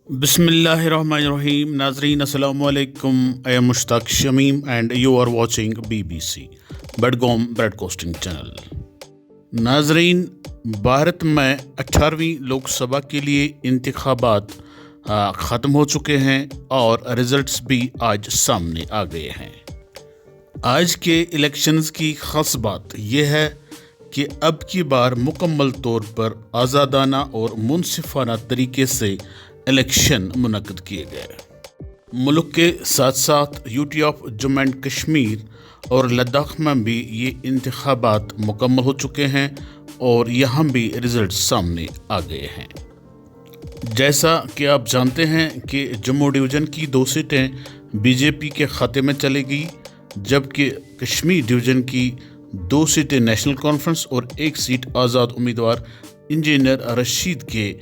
بسم اللہ الرحمن الرحیم. ناظرین السلام علیکم. I am Mushtaq Shamim and you are watching BBC Budgam broadcasting channel. ناظرین، بھارت میں 18ویں لوک سبھا کے لیے انتخابات ختم ہو چکے ہیں اور رزلٹس بھی آج سامنے آ گئے ہیں. آج کے الیکشنز کی خاص بات یہ ہے کہ اب کی بار مکمل طور پر آزادانہ اور منصفانہ طریقے سے الیکشن منعقد کیے گئے. ملک کے ساتھ ساتھ UT of Jammu and Kashmir اور لداخ میں بھی یہ انتخابات مکمل ہو چکے ہیں اور یہاں بھی رزلٹ سامنے آ گئے ہیں. جیسا کہ آپ جانتے ہیں کہ جموں ڈویژن کی 2 سیٹیں بی جے پی کے کھاتے میں چلی گئی، جبکہ کشمیر ڈویژن کی 2 سیٹیں نیشنل کانفرنس اور 1 سیٹ آزاد امیدوار انجینئر رشید کے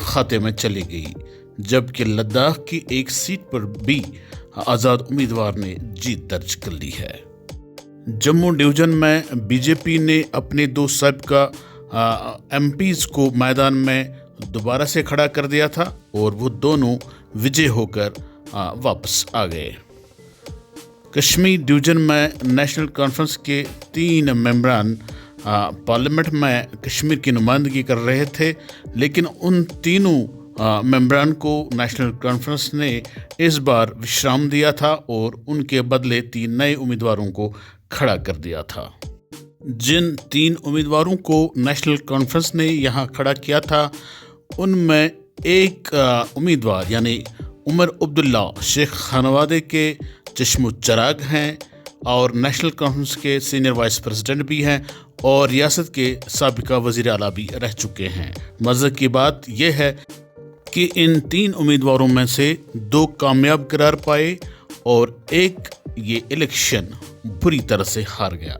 کھاتے میں چلی گئی، جبکہ لداخ کی 1 سیٹ پر بھی آزاد امیدوار نے جیت درج کر لی ہے. جموں ڈویژن میں بی جے پی نے اپنے 2 سابقہ ایم پیز کو میدان میں دوبارہ سے کھڑا کر دیا تھا اور وہ دونوں وجے ہو کر واپس آ گئے. کشمیر ڈویژن میں نیشنل کانفرنس کے 3 ممبران پارلیمنٹ میں کشمیر کی نمائندگی کر رہے تھے، لیکن ان تینوں ممبران کو نیشنل کانفرنس نے اس بار وشرام دیا تھا اور ان کے بدلے 3 نئے امیدواروں کو کھڑا کر دیا تھا. جن 3 امیدواروں کو نیشنل کانفرنس نے یہاں کھڑا کیا تھا ان میں ایک امیدوار یعنی عمر عبداللہ شیخ خانوادے کے چشم و چراغ ہیں اور نیشنل کانفرنس کے سینئر وائس پریزیڈنٹ بھی ہیں اور ریاست کے سابقہ وزیر اعلیٰ بھی رہ چکے ہیں. مزے کی بات یہ ہے کہ ان 3 امیدواروں میں سے 2 کامیاب قرار پائے اور ایک یہ الیکشن بری طرح سے ہار گیا.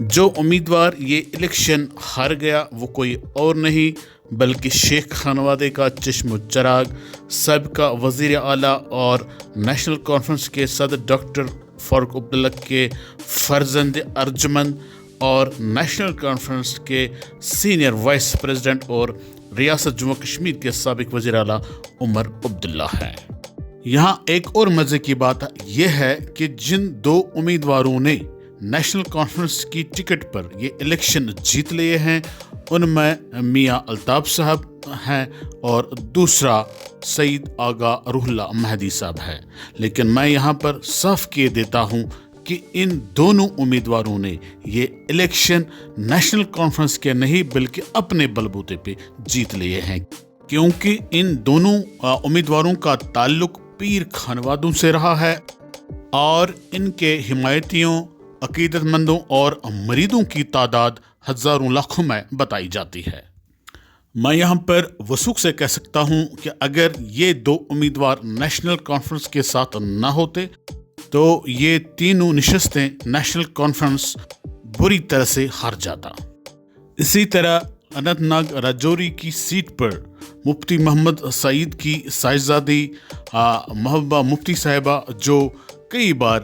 جو امیدوار یہ الیکشن ہار گیا وہ کوئی اور نہیں بلکہ شیخ خانوادے کا چشم و چراغ، سابقہ وزیر اعلیٰ اور نیشنل کانفرنس کے صدر ڈاکٹر فاروق عبداللہ کے فرزند ارجمند اور نیشنل کانفرنس کے سینئر وائس پریزیڈنٹ اور ریاست جموں کشمیر کے سابق وزیر اعلیٰ عمر عبداللہ ہیں. یہاں ایک اور مزے کی بات یہ ہے کہ جن 2 امیدواروں نے نیشنل کانفرنس کی ٹکٹ پر یہ الیکشن جیت لیے ہیں ان میں میاں الطاف صاحب ہیں اور دوسرا سعید آغا روح اللہ مہدی صاحب ہے. لیکن میں یہاں پر صاف کہہ دیتا ہوں کہ ان دونوں امیدواروں نے یہ الیکشن نیشنل کانفرنس کے نہیں بلکہ اپنے بلبوتے پہ جیت لیے ہیں، کیونکہ ان دونوں امیدواروں کا تعلق پیر خانوادوں سے رہا ہے اور ان کے حمایتیوں، عقیدت مندوں اور مریدوں کی تعداد ہزاروں لاکھوں میں بتائی جاتی ہے. میں یہاں پر وثوق سے کہہ سکتا ہوں کہ اگر یہ 2 امیدوار نیشنل کانفرنس کے ساتھ نہ ہوتے تو یہ تینوں نشستیں نیشنل کانفرنس بری طرح سے ہار جاتا. اسی طرح اننت ناگ راجوری کی سیٹ پر مفتی محمد سعید کی صاحبزادی محبوبہ مفتی صاحبہ جو کئی بار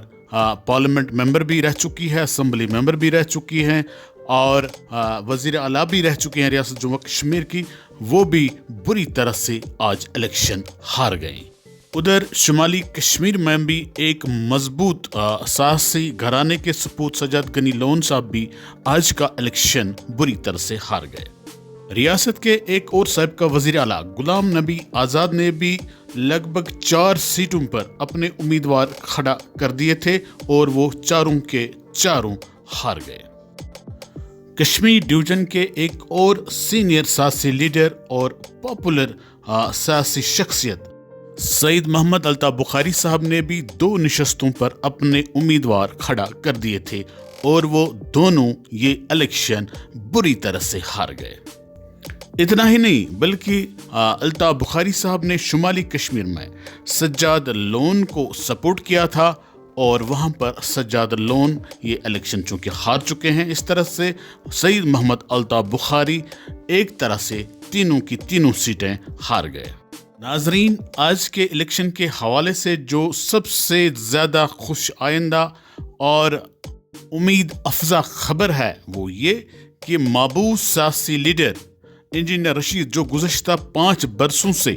پارلیمنٹ ممبر بھی رہ چکی ہے، اسمبلی ممبر بھی رہ چکی ہیں اور وزیر اعلیٰ بھی رہ چکے ہیں ریاست جموں کشمیر کی، وہ بھی بری طرح سے آج الیکشن ہار گئیں. ادھر شمالی کشمیر میں بھی ایک مضبوط سیاسی گھرانے کے سپوت سجاد غنی لون صاحب بھی آج کا الیکشن بری طرح سے ہار گئے. ریاست کے ایک اور سابقہ وزیر اعلیٰ غلام نبی آزاد نے بھی لگ بھگ 4 سیٹوں پر اپنے امیدوار کھڑا کر دیے تھے اور وہ چاروں کے چاروں ہار گئے. کشمیر ڈویژن کے ایک اور سینئر سیاسی لیڈر اور پاپولر سیاسی شخصیت سید محمد الطاف بخاری صاحب نے بھی 2 نشستوں پر اپنے امیدوار کھڑا کر دیے تھے اور وہ دونوں یہ الیکشن بری طرح سے ہار گئے. اتنا ہی نہیں بلکہ الطاف بخاری صاحب نے شمالی کشمیر میں سجاد لون کو سپورٹ کیا تھا اور وہاں پر سجاد لون یہ الیکشن چونکہ ہار چکے ہیں، اس طرح سے سید محمد الطاف بخاری ایک طرح سے تینوں کی تینوں سیٹیں ہار گئے. ناظرین، آج کے الیکشن کے حوالے سے جو سب سے زیادہ خوش آئندہ اور امید افزا خبر ہے وہ یہ کہ مابوس سیاسی لیڈر انجینئر رشید جو گزشتہ 5 برسوں سے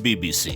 BBC।